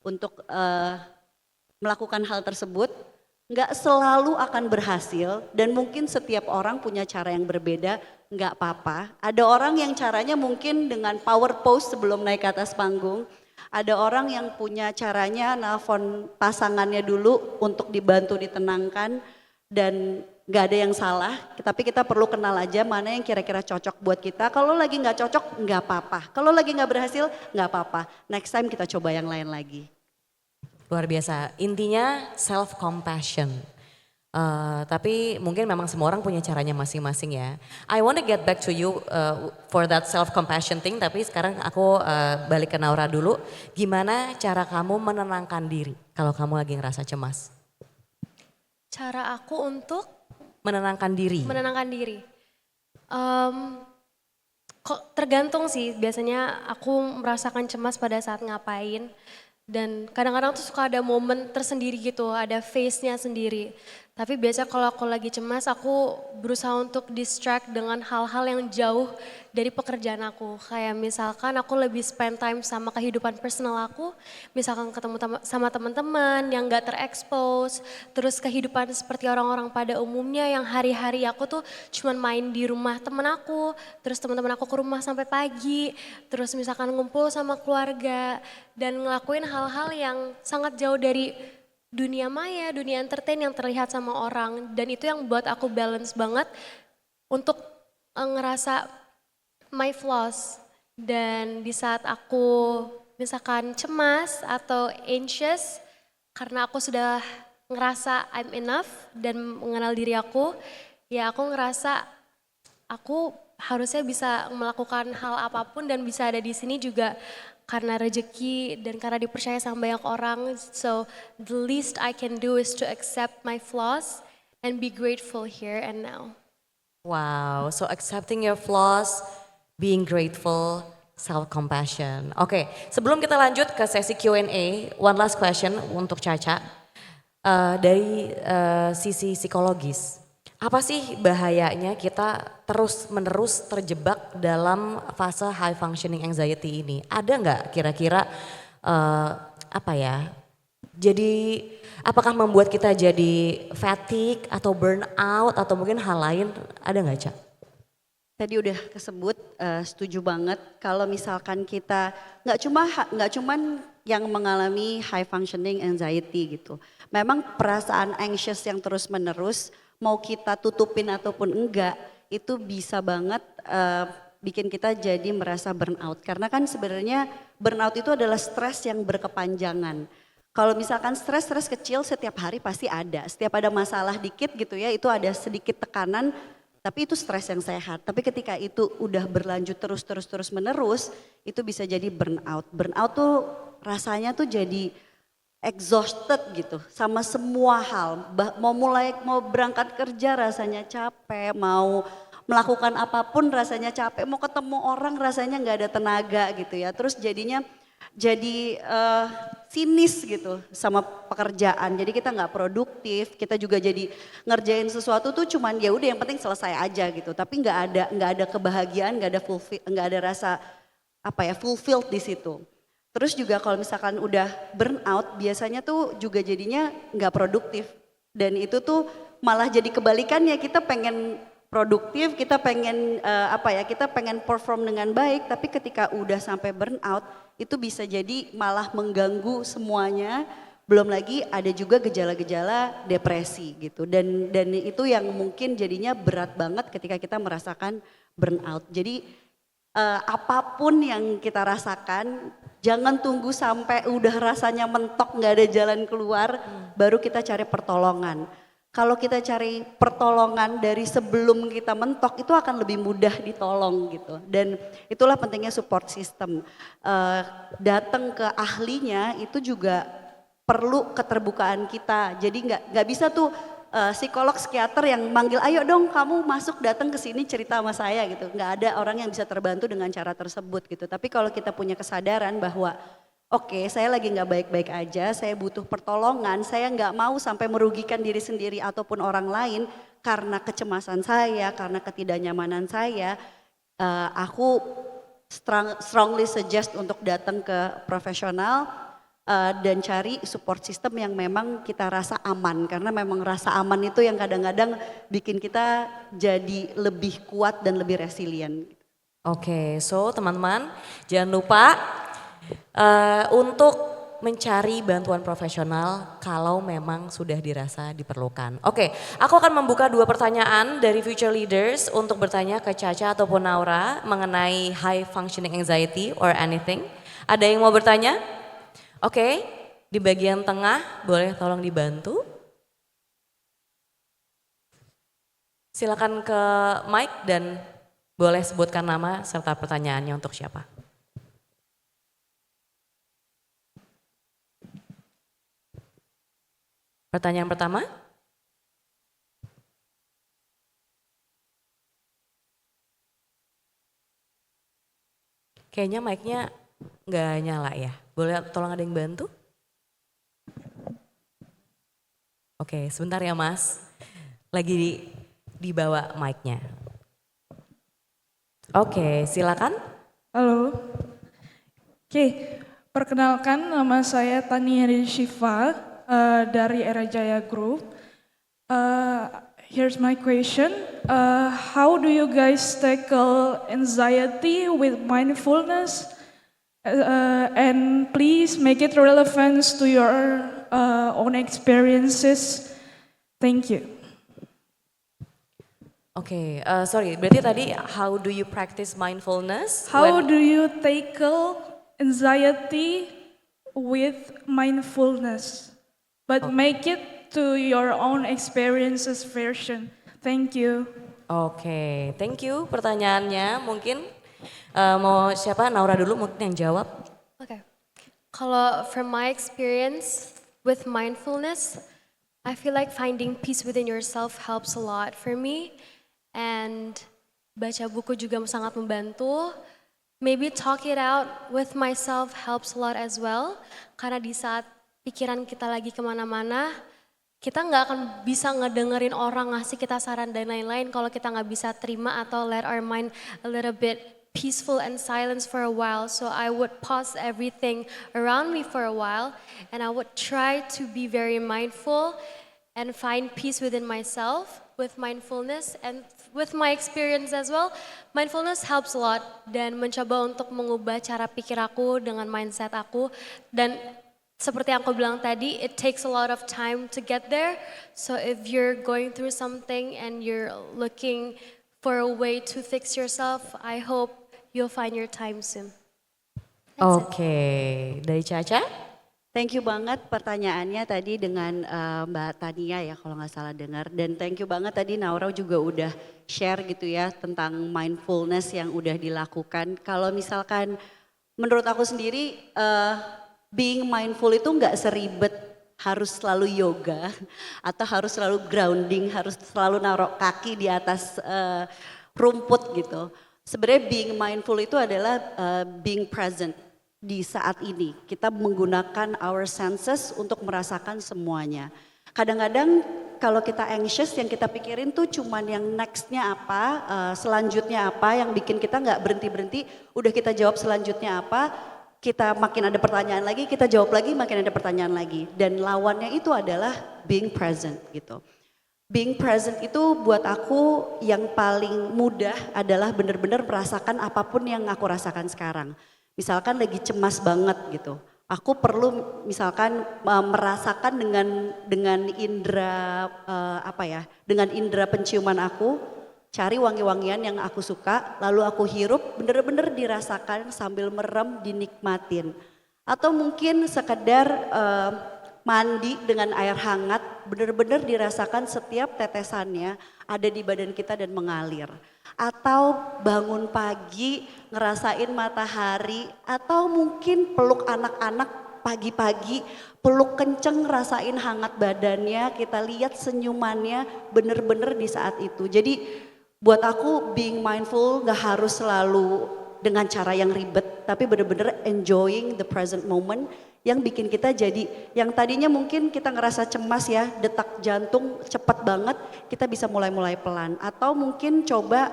untuk melakukan hal tersebut, nggak selalu akan berhasil dan mungkin setiap orang punya cara yang berbeda, nggak apa-apa. Ada orang yang caranya mungkin dengan power pose sebelum naik ke atas panggung. Ada orang yang punya caranya nelfon pasangannya dulu untuk dibantu ditenangkan dan nggak ada yang salah. Tapi kita perlu kenal aja mana yang kira-kira cocok buat kita. Kalau lagi nggak cocok nggak apa-apa. Kalau lagi nggak berhasil nggak apa-apa. Next time kita coba yang lain lagi. Luar biasa, intinya self compassion. Tapi mungkin memang semua orang punya caranya masing-masing ya. I want to get back to you for that self compassion thing. Tapi sekarang aku balik ke Naura dulu. Gimana cara kamu menenangkan diri kalau kamu lagi ngerasa cemas? Cara aku untuk Menenangkan diri. menenangkan diri. Kok tergantung sih, biasanya aku merasakan cemas pada saat ngapain. Dan kadang-kadang tuh suka ada momen tersendiri gitu, ada phase-nya sendiri. Tapi biasa kalau aku lagi cemas, aku berusaha untuk distract dengan hal-hal yang jauh dari pekerjaan aku. Kayak misalkan aku lebih spend time sama kehidupan personal aku, misalkan ketemu sama teman-teman yang gak terekspos, terus kehidupan seperti orang-orang pada umumnya yang hari-hari aku tuh cuman main di rumah temen aku, terus teman-teman aku ke rumah sampai pagi, terus misalkan ngumpul sama keluarga, dan ngelakuin hal-hal yang sangat jauh dari dunia maya, dunia entertain yang terlihat sama orang. Dan itu yang buat aku balance banget untuk ngerasa my flaws. Dan di saat aku misalkan cemas atau anxious karena aku sudah ngerasa I'm enough dan mengenal diri aku, ya aku ngerasa aku harusnya bisa melakukan hal apapun dan bisa ada di sini juga karena rezeki dan karena dipercaya sama banyak orang. So the least I can do is to accept my flaws and be grateful here and now. Wow, so accepting your flaws, being grateful, self-compassion. Oke, sebelum kita lanjut ke sesi Q&A, one last question untuk Caca. Dari sisi psikologis, apa sih bahayanya kita terus-menerus terjebak dalam fase high functioning anxiety ini? Ada nggak kira-kira apa ya? Jadi apakah membuat kita jadi fatigue atau burnout atau mungkin hal lain? Ada nggak, Cak? Tadi udah kesebut, setuju banget kalau misalkan kita nggak cuman yang mengalami high functioning anxiety gitu. Memang perasaan anxious yang terus menerus mau kita tutupin ataupun enggak itu bisa banget bikin kita jadi merasa burnout. Karena kan sebenarnya burnout itu adalah stres yang berkepanjangan. Kalau misalkan stres kecil setiap hari pasti ada. Setiap ada masalah dikit gitu ya, itu ada sedikit tekanan, tapi itu stres yang sehat. Tapi ketika itu udah berlanjut terus menerus, itu bisa jadi burnout. Burnout tuh rasanya tuh jadi exhausted gitu sama semua hal. Mau berangkat kerja rasanya capek, mau melakukan apapun rasanya capek, mau ketemu orang rasanya nggak ada tenaga gitu ya. Terus jadinya jadi sinis gitu sama pekerjaan. Jadi kita nggak produktif, kita juga jadi ngerjain sesuatu tuh cuman ya udah yang penting selesai aja gitu. Tapi nggak ada kebahagiaan, nggak ada rasa apa ya fulfilled di situ. Terus juga kalau misalkan udah burnout biasanya tuh juga jadinya nggak produktif. Dan itu tuh malah jadi kebalikannya, kita pengen produktif, kita pengen kita pengen perform dengan baik, tapi ketika udah sampai burnout itu bisa jadi malah mengganggu semuanya. Belum lagi ada juga gejala-gejala depresi gitu. Dan itu yang mungkin jadinya berat banget ketika kita merasakan burnout. Jadi apapun yang kita rasakan, jangan tunggu sampai udah rasanya mentok nggak ada jalan keluar, baru kita cari pertolongan. Kalau kita cari pertolongan dari sebelum kita mentok itu akan lebih mudah ditolong gitu. Dan itulah pentingnya support system. Datang ke ahlinya itu juga perlu keterbukaan kita. Jadi nggak bisa tuh psikolog psikiater yang manggil ayo dong kamu masuk datang ke sini cerita sama saya gitu. Nggak ada orang yang bisa terbantu dengan cara tersebut gitu. Tapi kalau kita punya kesadaran bahwa oke, saya lagi nggak baik-baik aja, saya butuh pertolongan, saya nggak mau sampai merugikan diri sendiri ataupun orang lain karena kecemasan saya, karena ketidaknyamanan saya, aku strongly suggest untuk datang ke profesional dan cari support system yang memang kita rasa aman, karena memang rasa aman itu yang kadang-kadang bikin kita jadi lebih kuat dan lebih resilient. Oke, so teman-teman jangan lupa untuk mencari bantuan profesional kalau memang sudah dirasa diperlukan. Oke, aku akan membuka 2 pertanyaan dari future leaders untuk bertanya ke Caca ataupun Naura mengenai high functioning anxiety or anything. Ada yang mau bertanya? Oke, di bagian tengah boleh tolong dibantu. Silakan ke mic dan boleh sebutkan nama serta pertanyaannya untuk siapa. Pertanyaan pertama. Kayaknya mic-nya nggak nyala ya. Boleh tolong ada yang bantu? Oke, sebentar ya Mas. Lagi dibawa mic-nya. Oke, silakan. Halo. Oke, perkenalkan nama saya Tania Syifa dari Era Jaya Group. Here's my question. How do you guys tackle anxiety with mindfulness? And please make it relevant to your own experiences. Thank you. Oke, sorry, berarti tadi how do you practice mindfulness? How do you tackle anxiety with mindfulness, but make it to your own experiences version? Thank you. Oke, thank you pertanyaannya. Mungkin mau siapa? Naura dulu mungkin yang jawab. Oke. Kalau from my experience with mindfulness, I feel like finding peace within yourself helps a lot for me. And baca buku juga sangat membantu. Maybe talk it out with myself helps a lot as well. Karena di saat pikiran kita lagi kemana-mana, kita nggak akan bisa ngedengerin orang ngasih kita saran dan lain-lain kalau kita nggak bisa terima atau let our mind a little bit peaceful and silence for a while. So I would pause everything around me for a while and I would try to be very mindful and find peace within myself with mindfulness and with my experience as well. Mindfulness helps a lot dan mencoba untuk mengubah cara pikir aku dengan mindset aku dan seperti yang aku bilang tadi, it takes a lot of time to get there. So if you're going through something and you're looking for a way to fix yourself, I hope you'll find your time soon. Oke, dari Caca? Thank you banget pertanyaannya tadi dengan Mbak Tania ya kalau nggak salah dengar. Dan thank you banget tadi Naura juga udah share gitu ya tentang mindfulness yang udah dilakukan. Kalau misalkan menurut aku sendiri being mindful itu nggak seribet harus selalu yoga atau harus selalu grounding, harus selalu naruh kaki di atas rumput gitu. Sebenarnya being mindful itu adalah being present. Di saat ini kita menggunakan our senses untuk merasakan semuanya. Kadang-kadang kalau kita anxious yang kita pikirin tuh cuman yang nextnya apa, selanjutnya apa yang bikin kita nggak berhenti-berhenti. Udah kita jawab selanjutnya apa, kita makin ada pertanyaan lagi, kita jawab lagi makin ada pertanyaan lagi. Dan lawannya itu adalah being present gitu. Being present itu buat aku yang paling mudah adalah benar-benar merasakan apapun yang aku rasakan sekarang. Misalkan lagi cemas banget gitu, aku perlu misalkan merasakan dengan indera dengan indera penciuman aku, cari wangi-wangian yang aku suka, lalu aku hirup, bener-bener dirasakan sambil merem, dinikmatin. Atau mungkin sekedar mandi dengan air hangat, bener-bener dirasakan setiap tetesannya ada di badan kita dan mengalir. Atau bangun pagi ngerasain matahari atau mungkin peluk anak-anak pagi-pagi, peluk kenceng ngerasain hangat badannya, kita lihat senyumannya bener-bener di saat itu. Jadi buat aku being mindful gak harus selalu dengan cara yang ribet, tapi bener-bener enjoying the present moment yang bikin kita jadi yang tadinya mungkin kita ngerasa cemas ya, detak jantung cepat banget, kita bisa mulai pelan atau mungkin coba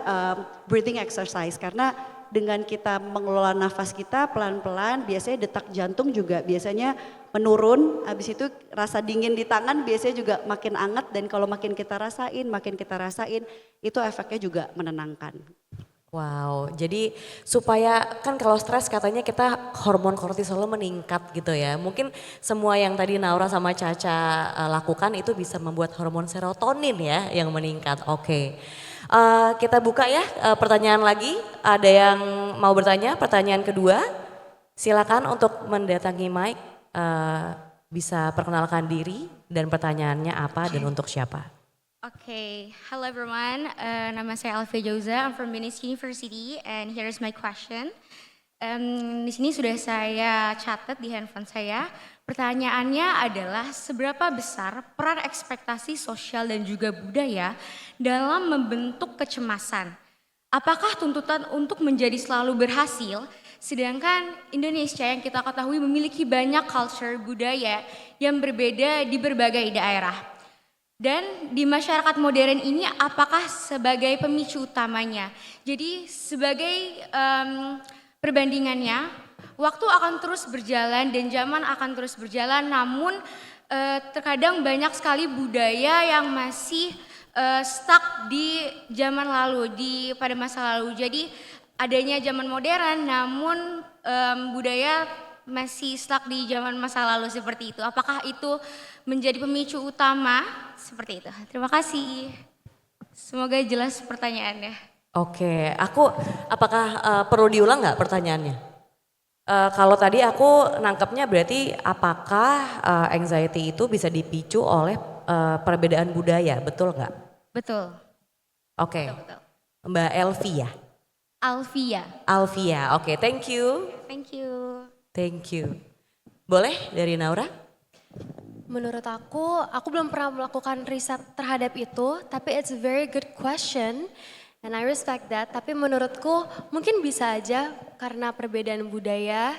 breathing exercise karena dengan kita mengelola nafas kita pelan-pelan biasanya detak jantung juga biasanya menurun, habis itu rasa dingin di tangan biasanya juga makin anget dan kalau makin kita rasain itu efeknya juga menenangkan. Wow, jadi supaya kan kalau stres katanya kita hormon kortisol meningkat gitu ya. Mungkin semua yang tadi Naura sama Caca lakukan itu bisa membuat hormon serotonin ya yang meningkat. Oke, kita buka ya pertanyaan lagi. Ada yang mau bertanya? Pertanyaan kedua, silakan untuk mendatangi mic. Bisa perkenalkan diri dan pertanyaannya apa dan untuk siapa? Okay, hello everyone. Nama saya Alfie Jouza. I'm from Venice University, and here is my question. Di sini sudah saya catat di handphone saya. Pertanyaannya adalah seberapa besar peran ekspektasi sosial dan juga budaya dalam membentuk kecemasan? Apakah tuntutan untuk menjadi selalu berhasil, sedangkan Indonesia yang kita ketahui memiliki banyak culture budaya yang berbeda di berbagai daerah? Dan di masyarakat modern ini apakah sebagai pemicu utamanya? Jadi sebagai perbandingannya, waktu akan terus berjalan dan zaman akan terus berjalan, namun terkadang banyak sekali budaya yang masih stuck di zaman lalu, pada masa lalu. Jadi adanya zaman modern, namun budaya masih stuck di zaman masa lalu seperti itu. Apakah itu menjadi pemicu utama? Seperti itu. Terima kasih. Semoga jelas pertanyaannya. Oke, apakah perlu diulang nggak pertanyaannya? Kalau tadi aku nangkepnya berarti apakah anxiety itu bisa dipicu oleh perbedaan budaya, betul nggak? Betul. Oke, Betul. Mbak Elvi ya? Alfia. Alvia, oke, thank you. Thank you. Thank you. Boleh dari Naura? Menurut aku belum pernah melakukan riset terhadap itu, tapi it's a very good question and I respect that. Tapi menurutku mungkin bisa aja karena perbedaan budaya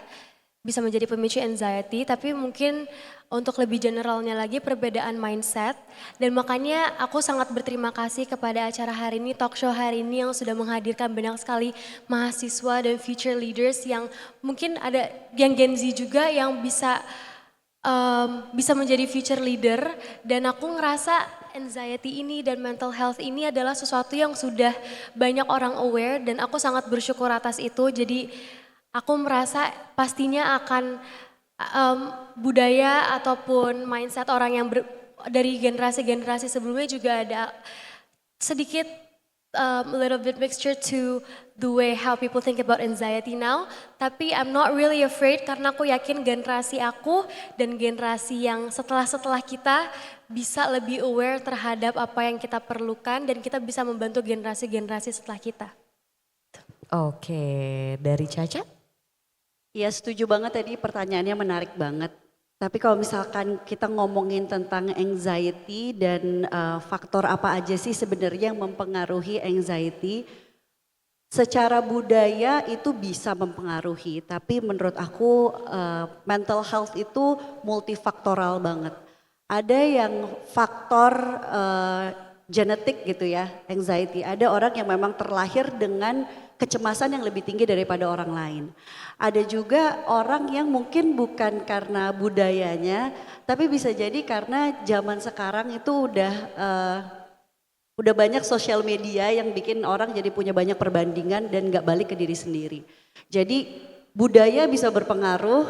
bisa menjadi pemicu anxiety, tapi mungkin untuk lebih generalnya lagi perbedaan mindset. Dan makanya aku sangat berterima kasih kepada acara hari ini, talk show hari ini yang sudah menghadirkan banyak sekali mahasiswa dan future leaders yang mungkin ada yang Gen Z juga yang bisa menjadi future leader. Dan aku ngerasa anxiety ini dan mental health ini adalah sesuatu yang sudah banyak orang aware dan aku sangat bersyukur atas itu. Jadi aku merasa pastinya akan budaya ataupun mindset orang yang dari generasi-generasi sebelumnya juga ada sedikit a little bit mixture to the way how people think about anxiety now. Tapi I'm not really afraid karena aku yakin generasi aku dan generasi yang setelah kita bisa lebih aware terhadap apa yang kita perlukan dan kita bisa membantu generasi-generasi setelah kita. Oke, dari Caca? Ya setuju banget tadi pertanyaannya menarik banget. Tapi kalau misalkan kita ngomongin tentang anxiety dan faktor apa aja sih sebenarnya yang mempengaruhi anxiety. Secara budaya itu bisa mempengaruhi, tapi menurut aku mental health itu multifaktoral banget. Ada yang faktor genetik gitu ya, anxiety. Ada orang yang memang terlahir dengan kecemasan yang lebih tinggi daripada orang lain. Ada juga orang yang mungkin bukan karena budayanya, tapi bisa jadi karena zaman sekarang itu udah banyak sosial media yang bikin orang jadi punya banyak perbandingan dan gak balik ke diri sendiri. Jadi budaya bisa berpengaruh,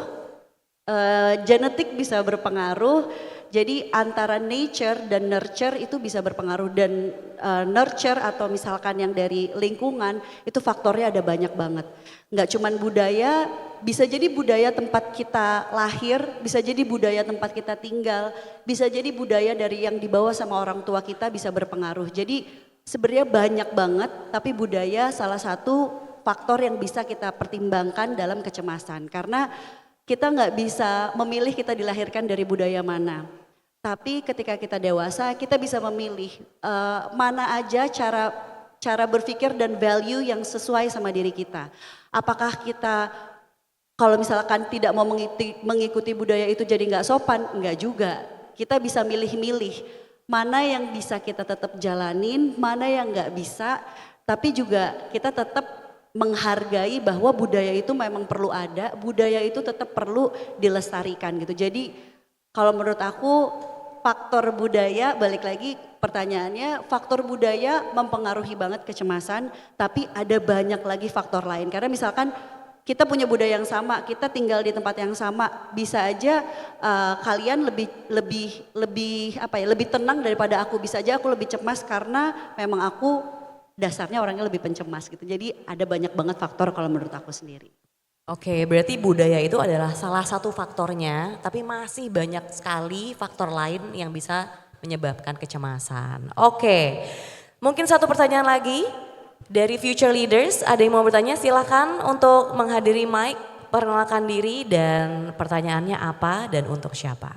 genetik bisa berpengaruh. Jadi antara nature dan nurture itu bisa berpengaruh dan nurture atau misalkan yang dari lingkungan itu faktornya ada banyak banget. Nggak cuman budaya, bisa jadi budaya tempat kita lahir, bisa jadi budaya tempat kita tinggal, bisa jadi budaya dari yang dibawa sama orang tua kita bisa berpengaruh. Jadi sebenarnya banyak banget, tapi budaya salah satu faktor yang bisa kita pertimbangkan dalam kecemasan. Karena kita nggak bisa memilih kita dilahirkan dari budaya mana. Tapi ketika kita dewasa kita bisa memilih mana aja cara berpikir dan value yang sesuai sama diri kita. Apakah kita kalau misalkan tidak mau mengikuti budaya itu jadi nggak sopan? Enggak juga. Kita bisa milih-milih mana yang bisa kita tetap jalanin, mana yang nggak bisa. Tapi juga kita tetap menghargai bahwa budaya itu memang perlu ada, budaya itu tetap perlu dilestarikan gitu. Jadi kalau menurut aku faktor budaya, balik lagi pertanyaannya, faktor budaya mempengaruhi banget kecemasan, tapi ada banyak lagi faktor lain. Karena misalkan kita punya budaya yang sama, kita tinggal di tempat yang sama, bisa aja kalian lebih tenang daripada aku, bisa aja aku lebih cemas karena memang aku dasarnya orangnya lebih pencemas gitu. Jadi ada banyak banget faktor kalau menurut aku sendiri. Oke, berarti budaya itu adalah salah satu faktornya, tapi masih banyak sekali faktor lain yang bisa menyebabkan kecemasan. Oke, mungkin satu pertanyaan lagi dari Future Leaders, ada yang mau bertanya silakan untuk menghadiri mic, perkenalkan diri dan pertanyaannya apa dan untuk siapa.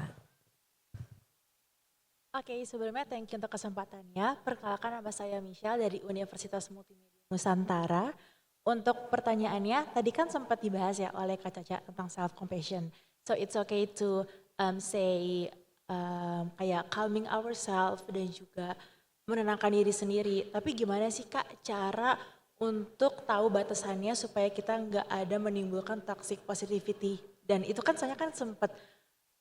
Oke, sebelumnya thank you untuk kesempatannya. Perkenalkan nama saya Michelle dari Universitas Multimedia Nusantara. Untuk pertanyaannya, tadi kan sempat dibahas ya oleh Kak Caca tentang self compassion. So it's okay to say kayak calming ourselves dan juga menenangkan diri sendiri. Tapi gimana sih Kak cara untuk tahu batasannya supaya kita nggak ada menimbulkan toxic positivity? Dan itu kan soalnya kan sempat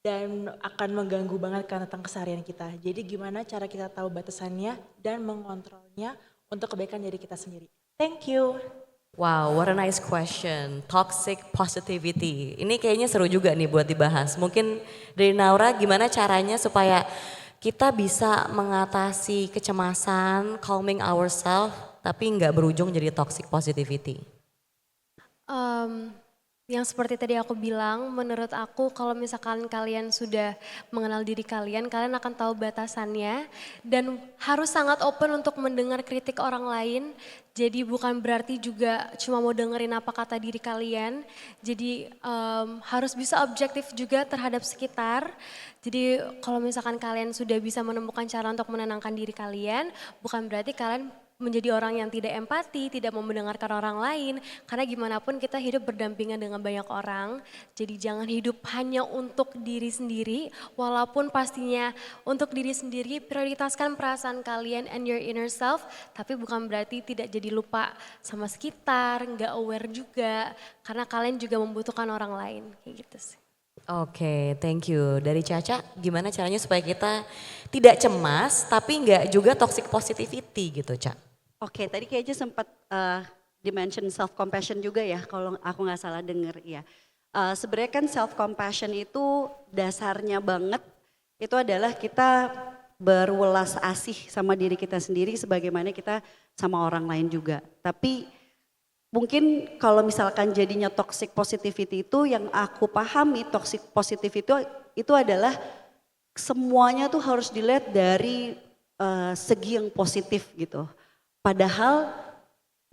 dan akan mengganggu banget kan tentang keseharian kita. Jadi gimana cara kita tahu batasannya dan mengontrolnya untuk kebaikan diri kita sendiri. Thank you. Wow, what a nice question. Toxic positivity. Ini kayaknya seru juga nih buat dibahas. Mungkin dari Naura gimana caranya supaya kita bisa mengatasi kecemasan, calming ourselves, tapi nggak berujung jadi toxic positivity. Yang seperti tadi aku bilang, menurut aku kalau misalkan kalian sudah mengenal diri kalian akan tahu batasannya dan harus sangat open untuk mendengar kritik orang lain. Jadi bukan berarti juga cuma mau dengerin apa kata diri kalian. Jadi harus bisa objektif juga terhadap sekitar. Jadi kalau misalkan kalian sudah bisa menemukan cara untuk menenangkan diri kalian, bukan berarti kalian menjadi orang yang tidak empati, tidak mau mendengarkan orang lain. Karena gimana pun kita hidup berdampingan dengan banyak orang. Jadi jangan hidup hanya untuk diri sendiri. Walaupun pastinya untuk diri sendiri prioritaskan perasaan kalian and your inner self. Tapi bukan berarti tidak jadi lupa sama sekitar, nggak aware juga. Karena kalian juga membutuhkan orang lain. Kayak gitu sih. Oke, thank you. Dari Caca, gimana caranya supaya kita tidak cemas tapi nggak juga toxic positivity gitu, Ca? Oke, tadi kayaknya sempat dimention self compassion juga ya, kalau aku nggak salah denger ya. Sebenarnya kan self compassion itu dasarnya banget itu adalah kita berwelas asih sama diri kita sendiri sebagaimana kita sama orang lain juga. Tapi mungkin kalau misalkan jadinya toxic positivity itu yang aku pahami toxic positivity itu adalah semuanya tuh harus dilihat dari segi yang positif gitu. Padahal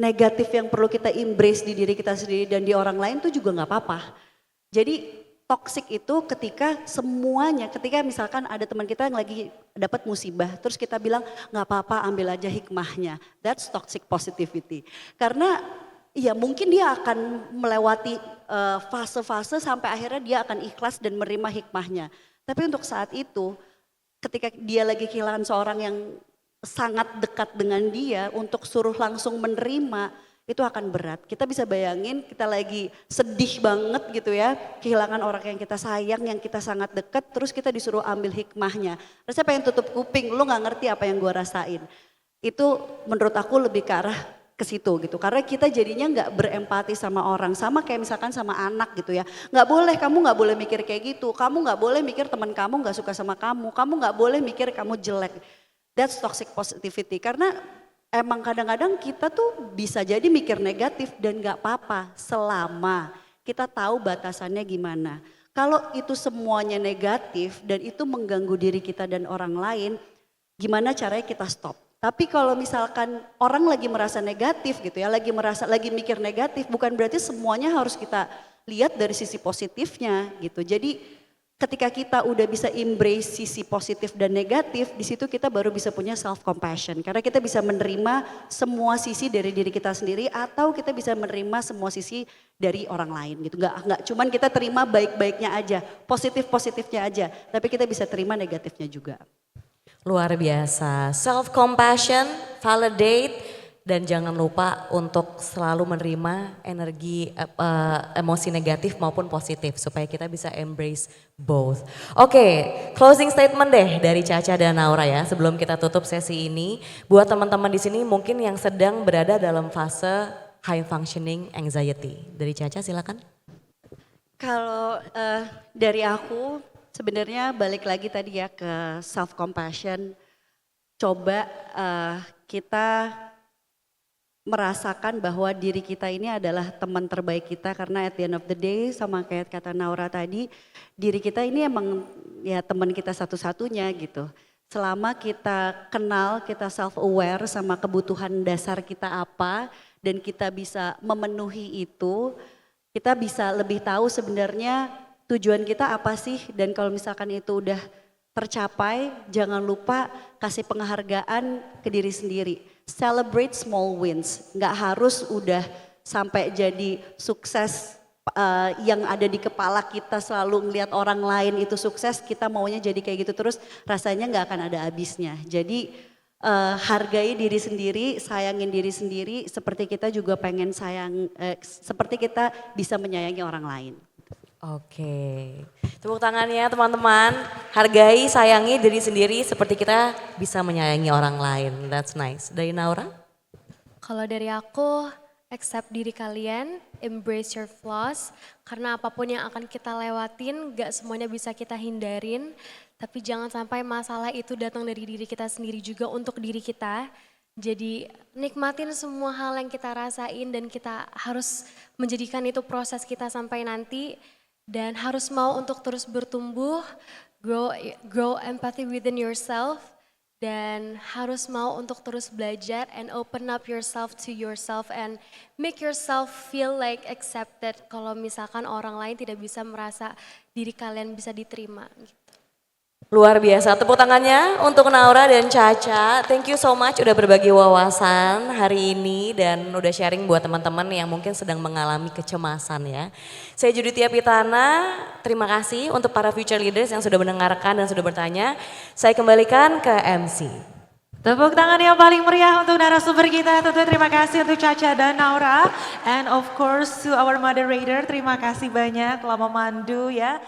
negatif yang perlu kita embrace di diri kita sendiri dan di orang lain tuh juga nggak apa-apa. Jadi toxic itu ketika semuanya, ketika misalkan ada teman kita yang lagi dapat musibah, terus kita bilang nggak apa-apa ambil aja hikmahnya. That's toxic positivity. Karena ya mungkin dia akan melewati fase-fase sampai akhirnya dia akan ikhlas dan menerima hikmahnya. Tapi untuk saat itu ketika dia lagi kehilangan seorang yang sangat dekat dengan dia untuk suruh langsung menerima itu akan berat. Kita bisa bayangin kita lagi sedih banget gitu ya, kehilangan orang yang kita sayang, yang kita sangat dekat, terus kita disuruh ambil hikmahnya. Rasanya pengen tutup kuping, lu gak ngerti apa yang gue rasain. Itu menurut aku lebih ke arah ke situ gitu. Karena kita jadinya gak berempati sama orang, sama kayak misalkan sama anak gitu ya. Kamu gak boleh mikir kayak gitu, kamu gak boleh mikir teman kamu gak suka sama kamu gak boleh mikir kamu jelek. That's toxic positivity karena emang kadang-kadang kita tuh bisa jadi mikir negatif dan gak apa-apa selama kita tahu batasannya gimana. Kalau itu semuanya negatif dan itu mengganggu diri kita dan orang lain, gimana caranya kita stop. Tapi kalau misalkan orang lagi merasa negatif gitu ya, lagi mikir negatif, bukan berarti semuanya harus kita lihat dari sisi positifnya gitu. Jadi ketika kita udah bisa embrace sisi positif dan negatif, di situ kita baru bisa punya self compassion. Karena kita bisa menerima semua sisi dari diri kita sendiri atau kita bisa menerima semua sisi dari orang lain gitu. Nggak cuman kita terima baik-baiknya aja, positif-positifnya aja, tapi kita bisa terima negatifnya juga. Luar biasa, self compassion, validate, dan jangan lupa untuk selalu menerima energi emosi negatif maupun positif supaya kita bisa embrace both. Oke, closing statement deh dari Caca dan Naura ya sebelum kita tutup sesi ini. Buat teman-teman di sini mungkin yang sedang berada dalam fase high functioning anxiety. Dari Caca silakan. Kalau dari aku sebenarnya balik lagi tadi ya ke self compassion. Coba kita merasakan bahwa diri kita ini adalah teman terbaik kita karena at the end of the day sama kayak kata Naura tadi, diri kita ini emang ya teman kita satu-satunya gitu. Selama kita kenal, kita self aware sama kebutuhan dasar kita apa dan kita bisa memenuhi itu, kita bisa lebih tahu sebenarnya tujuan kita apa sih dan kalau misalkan itu udah tercapai, jangan lupa kasih penghargaan ke diri sendiri. Celebrate small wins, nggak harus udah sampai jadi sukses yang ada di kepala kita selalu ngelihat orang lain itu sukses, kita maunya jadi kayak gitu terus, rasanya nggak akan ada habisnya. Jadi hargai diri sendiri, sayangin diri sendiri, seperti kita juga pengen seperti kita bisa menyayangi orang lain. Oke, tepuk tangannya teman-teman. Hargai, sayangi diri sendiri seperti kita bisa menyayangi orang lain. That's nice. Dari Naura? Kalau dari aku, accept diri kalian, embrace your flaws, karena apapun yang akan kita lewatin, gak semuanya bisa kita hindarin, tapi jangan sampai masalah itu datang dari diri kita sendiri juga untuk diri kita. Jadi nikmatin semua hal yang kita rasain dan kita harus menjadikan itu proses kita sampai nanti, dan harus mau untuk terus bertumbuh, grow empathy within yourself, dan harus mau untuk terus belajar and open up yourself to yourself and make yourself feel like accepted kalau misalkan orang lain tidak bisa merasa diri kalian bisa diterima. Luar biasa, tepuk tangannya untuk Naura dan Caca. Thank you so much udah berbagi wawasan hari ini dan udah sharing buat teman-teman yang mungkin sedang mengalami kecemasan ya. Saya Juditia Pitana, terima kasih untuk para future leaders yang sudah mendengarkan dan sudah bertanya. Saya kembalikan ke MC. Tepuk tangan yang paling meriah untuk narasumber kita. Tentu terima kasih untuk Caca dan Naura. And of course to our moderator, terima kasih banyak telah memandu ya.